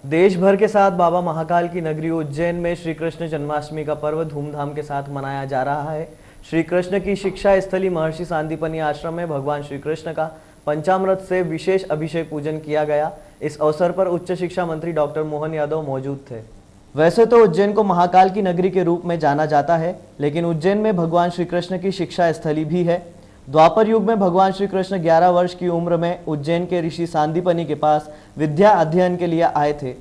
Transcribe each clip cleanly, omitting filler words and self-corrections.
देश भर के साथ बाबा महाकाल की नगरी उज्जैन में श्री कृष्ण जन्माष्टमी का पर्व धूमधाम के साथ मनाया जा रहा है। श्री कृष्ण की शिक्षा स्थली महर्षि सांदीपनि आश्रम में भगवान श्री कृष्ण का पंचामृत से विशेष अभिषेक पूजन किया गया। इस अवसर पर उच्च शिक्षा मंत्री डॉक्टर मोहन यादव मौजूद थे। वैसे तो उज्जैन को महाकाल की नगरी के रूप में जाना जाता है, लेकिन उज्जैन में भगवान श्री कृष्ण की शिक्षा स्थली भी है। द्वापर युग में भगवान श्री कृष्ण 11 वर्ष की उम्र में उज्जैन के ऋषि सांदीपनि के पास विद्या अध्ययन के लिए आए थे।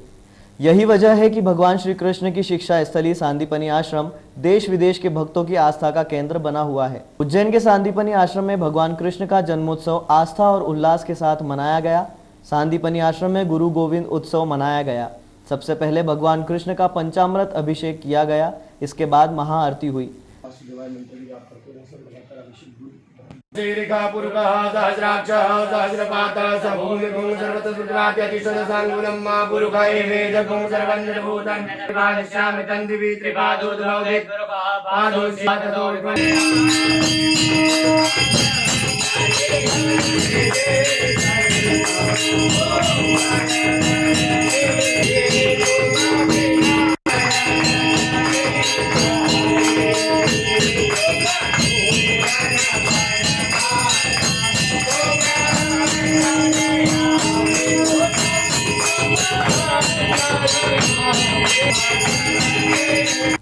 यही वजह है कि भगवान श्री कृष्ण की शिक्षा स्थली सांदीपनि आश्रम देश विदेश के भक्तों की आस्था का केंद्र बना हुआ है। उज्जैन के सांदीपनि आश्रम में भगवान कृष्ण का जन्मोत्सव आस्था और उल्लास के साथ मनाया गया। सांदीपनि आश्रम में गुरु गोविंद उत्सव मनाया गया। सबसे पहले भगवान कृष्ण का पंचामृत अभिषेक किया गया। इसके बाद महाआरती हुई।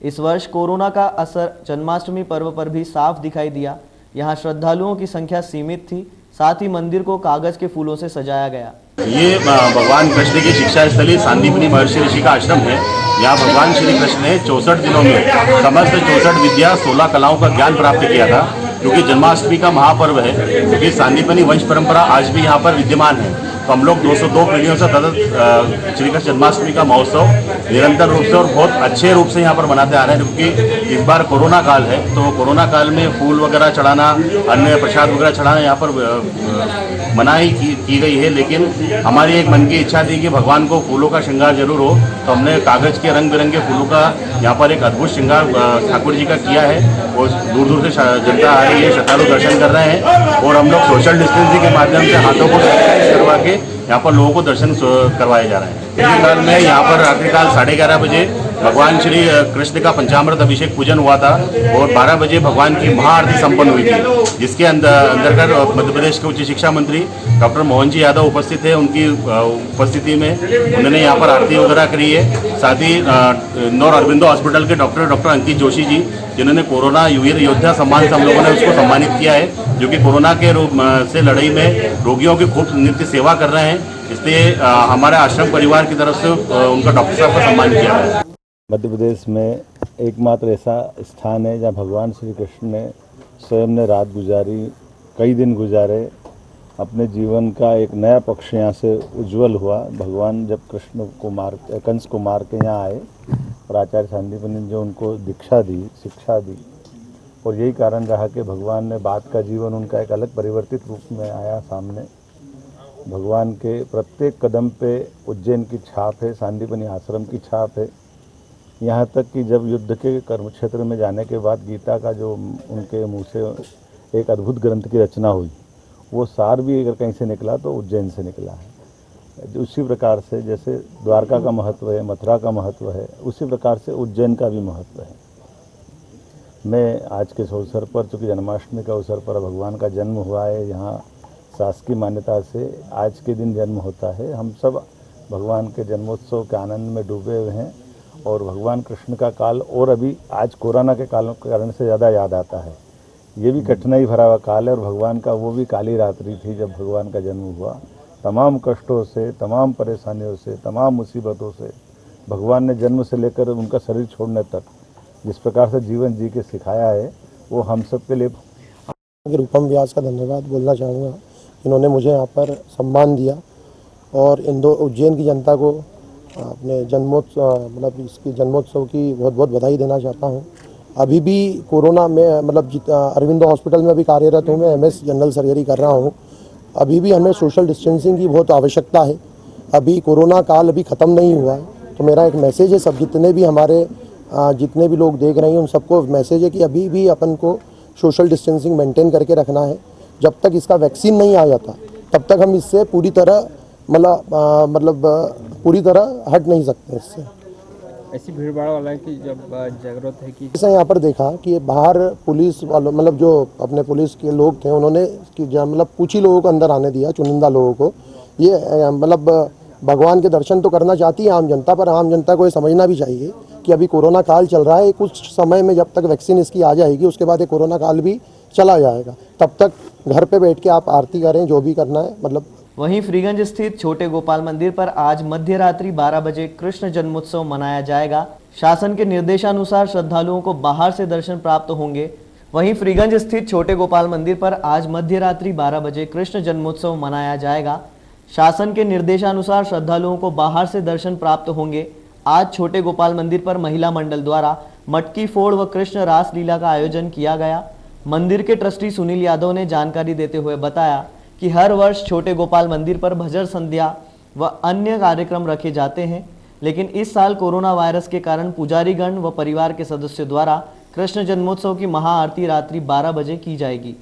इस वर्ष कोरोना का असर जन्माष्टमी पर्व पर भी साफ दिखाई दिया। यहाँ श्रद्धालुओं की संख्या सीमित थी, साथ ही मंदिर को कागज के फूलों से सजाया गया। ये भगवान कृष्ण की शिक्षा स्थली सांदीपनि महर्षि ऋषि का आश्रम है। यहाँ भगवान श्री कृष्ण ने 64 दिनों में समस्त 64 विद्या 16 कलाओं का ज्ञान प्राप्त किया था, क्योंकि जन्माष्टमी का महापर्व है। क्योंकि सांदीपनि वंश परंपरा आज भी यहाँ पर विद्यमान है, तो हम लोग 202 पीढ़ियों से सतत श्री कृष्ण जन्माष्टमी का महोत्सव निरंतर रूप से और बहुत अच्छे रूप से यहाँ पर मनाते आ रहे हैं। क्योंकि इस बार कोरोना काल है, तो कोरोना काल में फूल वगैरह चढ़ाना, अन्य प्रसाद वगैरह चढ़ाना यहाँ पर मनाही की गई है। लेकिन हमारी एक मन की इच्छा थी कि भगवान को फूलों का श्रृंगार जरूर हो, तो हमने कागज के रंग बिरंगे फूलों का यहाँ पर एक अद्भुत श्रृंगार ठाकुर जी का किया है। और दूर दूर से जनता आ रही है, श्रद्धालु दर्शन कर रहे हैं, और हम लोग सोशल डिस्टेंसिंग के माध्यम से हाथों को सैनिटाइज करवा के यहाँ पर लोगों को दर्शन करवाए जा रहे हैं। इसी काल में यहाँ पर रात्रिकाल 11:30 बजे भगवान श्री कृष्ण का पंचामृत अभिषेक पूजन हुआ था, और 12 बजे भगवान की महाआरती संपन्न हुई थी, जिसके अंतर्गत मध्य प्रदेश के उच्च शिक्षा मंत्री डॉक्टर मोहन जी यादव उपस्थित थे। उनकी उपस्थिति में उन्होंने यहाँ पर आरती वगैरह करी है। साथ ही इंदौर अरविंदो हॉस्पिटल के डॉक्टर अंकित जोशी जी, जिन्होंने कोरोना वीर योद्धा सम्मान से हम लोगों ने उसको सम्मानित किया है, जो कि कोरोना के रूप से लड़ाई में रोगियों की खूब नित्य सेवा कर रहे हैं। इसलिए हमारे आश्रम परिवार की तरफ से उनका डॉक्टर साहब का सम्मान किया है। मध्य प्रदेश में एकमात्र ऐसा स्थान है जहाँ भगवान श्री कृष्ण ने स्वयं ने रात गुजारी, कई दिन गुजारे, अपने जीवन का एक नया पक्ष यहाँ से उज्जवल हुआ। भगवान जब कंस को मार के यहाँ आए और आचार्य सांदीपनि ने जो उनको दीक्षा दी, शिक्षा दी, और यही कारण रहा कि भगवान ने बाद का जीवन उनका एक अलग परिवर्तित रूप में आया सामने। भगवान के प्रत्येक कदम पे उज्जैन की छाप है, सांदीपनि आश्रम की छाप है। यहाँ तक कि जब युद्ध के कर्म क्षेत्र में जाने के बाद गीता का जो उनके मुँह से एक अद्भुत ग्रंथ की रचना हुई, वो सार भी अगर कहीं से निकला तो उज्जैन से निकला है। उसी प्रकार से जैसे द्वारका का महत्व है, मथुरा का महत्व है, उसी प्रकार से उज्जैन का भी महत्व है। मैं आज के अवसर पर, चूँकि जन्माष्टमी का अवसर पर भगवान का जन्म हुआ है, यहाँ शासकीय मान्यता से आज के दिन जन्म होता है। हम सब भगवान के जन्मोत्सव के आनंद में डूबे हुए हैं, और भगवान कृष्ण का काल और अभी आज कोरोना के कारण से ज़्यादा याद आता है। ये भी कठिनाई भरा हुआ काल है, और भगवान का वो भी काली रात्रि थी जब भगवान का जन्म हुआ। तमाम कष्टों से, तमाम परेशानियों से, तमाम मुसीबतों से भगवान ने जन्म से लेकर उनका शरीर छोड़ने तक जिस प्रकार से जीवन जी के सिखाया है, वो हम सब के लिए। रूपम व्यास का धन्यवाद बोलना चाहूँगा, इन्होंने मुझे यहाँ पर सम्मान दिया, और उज्जैन की जनता को अपने जन्मोत्सव इसकी जन्मोत्सव की बहुत बहुत बधाई देना चाहता हूँ। अभी भी कोरोना में अरविंदो हॉस्पिटल में भी कार्यरत हूँ, मैं MS जनरल सर्जरी कर रहा हूँ। अभी भी हमें सोशल डिस्टेंसिंग की बहुत आवश्यकता है। अभी कोरोना काल अभी ख़त्म नहीं हुआ है, तो मेरा एक मैसेज है सब जितने भी लोग देख रहे हैं उन सबको मैसेज है कि अभी भी अपन को सोशल डिस्टेंसिंग मेंटेन करके रखना है। जब तक इसका वैक्सीन नहीं आ जाता तब तक हम इससे पूरी तरह पूरी तरह हट नहीं सकते इससे। ऐसी भीड़ भाड़ वाला है कि जब जरूरत है कि जैसे यहाँ पर देखा कि बाहर पुलिस वालों मतलब जो अपने पुलिस के लोग थे उन्होंने मतलब कुछ ही लोगों को अंदर आने दिया, चुनिंदा लोगों को। ये मतलब भगवान के दर्शन तो करना चाहती है आम जनता, पर आम जनता को ये समझना भी चाहिए कि अभी कोरोना काल चल रहा है। कुछ समय में जब तक वैक्सीन इसकी आ जाएगी उसके बाद ये कोरोना काल भी चला जाएगा। तब तक घर पे बैठ के आप आरती करें, जो भी करना है। मतलब वहीं फ्रीगंज स्थित छोटे गोपाल मंदिर पर आज मध्य रात्रि 12 बजे कृष्ण जन्मोत्सव मनाया जाएगा। शासन के निर्देशानुसार श्रद्धालुओं को बाहर से दर्शन प्राप्त होंगे। वहीं फ्रीगंज स्थित छोटे गोपाल मंदिर पर आज मध्य रात्रि 12 बजे कृष्ण जन्मोत्सव मनाया जाएगा। शासन के निर्देशानुसार श्रद्धालुओं को बाहर से दर्शन प्राप्त होंगे। आज छोटे गोपाल मंदिर पर महिला मंडल द्वारा मटकी फोड़ व कृष्ण रास लीला का आयोजन किया गया। मंदिर के ट्रस्टी सुनील यादव ने जानकारी देते हुए बताया कि हर वर्ष छोटे गोपाल मंदिर पर भजन संध्या व अन्य कार्यक्रम रखे जाते हैं, लेकिन इस साल कोरोना वायरस के कारण पुजारीगण व परिवार के सदस्यों द्वारा कृष्ण जन्मोत्सव की महाआरती रात्रि 12 बजे की जाएगी।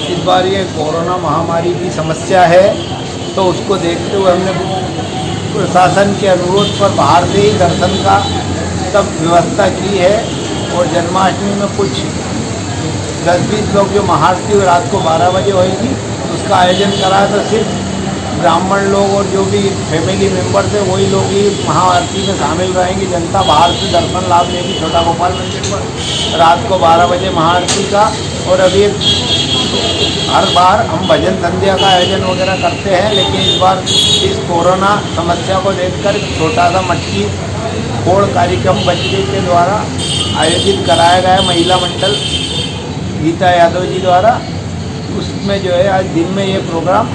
इस बार ये कोरोना महामारी की समस्या है, तो उसको देखते हुए हमने प्रशासन के अनुरोध पर बाहर से ही दर्शन का सब व्यवस्था की है। और जन्माष्टमी में कुछ 10-20 लोग जो महाआरती रात को 12 बजे होगी उसका आयोजन करा है। तो सिर्फ ब्राह्मण लोग और जो भी फैमिली मेम्बर्स है वही लोग ही महाआरती में शामिल रहेंगे। जनता बाहर से दर्शन लाभ लेगी छोटा गोपाल मंदिर पर रात को 12 बजे महाआरती का। और अभी हर बार हम भजन संध्या का आयोजन वगैरह करते हैं, लेकिन इस बार इस कोरोना समस्या को देखकर छोटा सा मटकी फोड़ कार्यक्रम बच्चे के द्वारा आयोजित कराया गया महिला मंडल गीता यादव जी द्वारा। उसमें जो है आज दिन में ये प्रोग्राम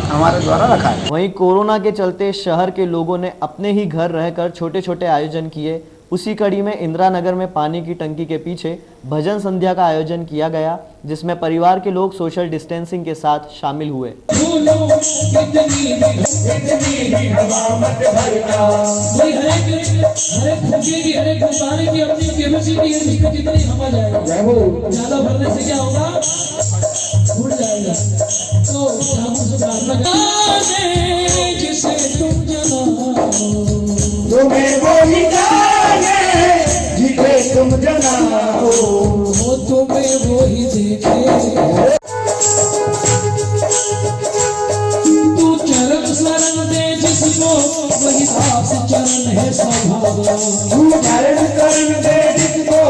हमारे द्वारा रखा है। वहीं कोरोना के चलते शहर के लोगों ने अपने ही घर रहकर छोटे छोटे आयोजन किए। उसी कड़ी में इंदिरा नगर में पानी की टंकी के पीछे भजन संध्या का आयोजन किया गया, जिसमें परिवार के लोग सोशल डिस्टेंसिंग के साथ शामिल हुए। तुम्हें वो ही जाने जिसे तुम जनाओ, तुम्हें वो ही देखे। तू चरण शरण दे जिसको वही दास चरण है स्वभाव। तू चरण शरण दे जिसको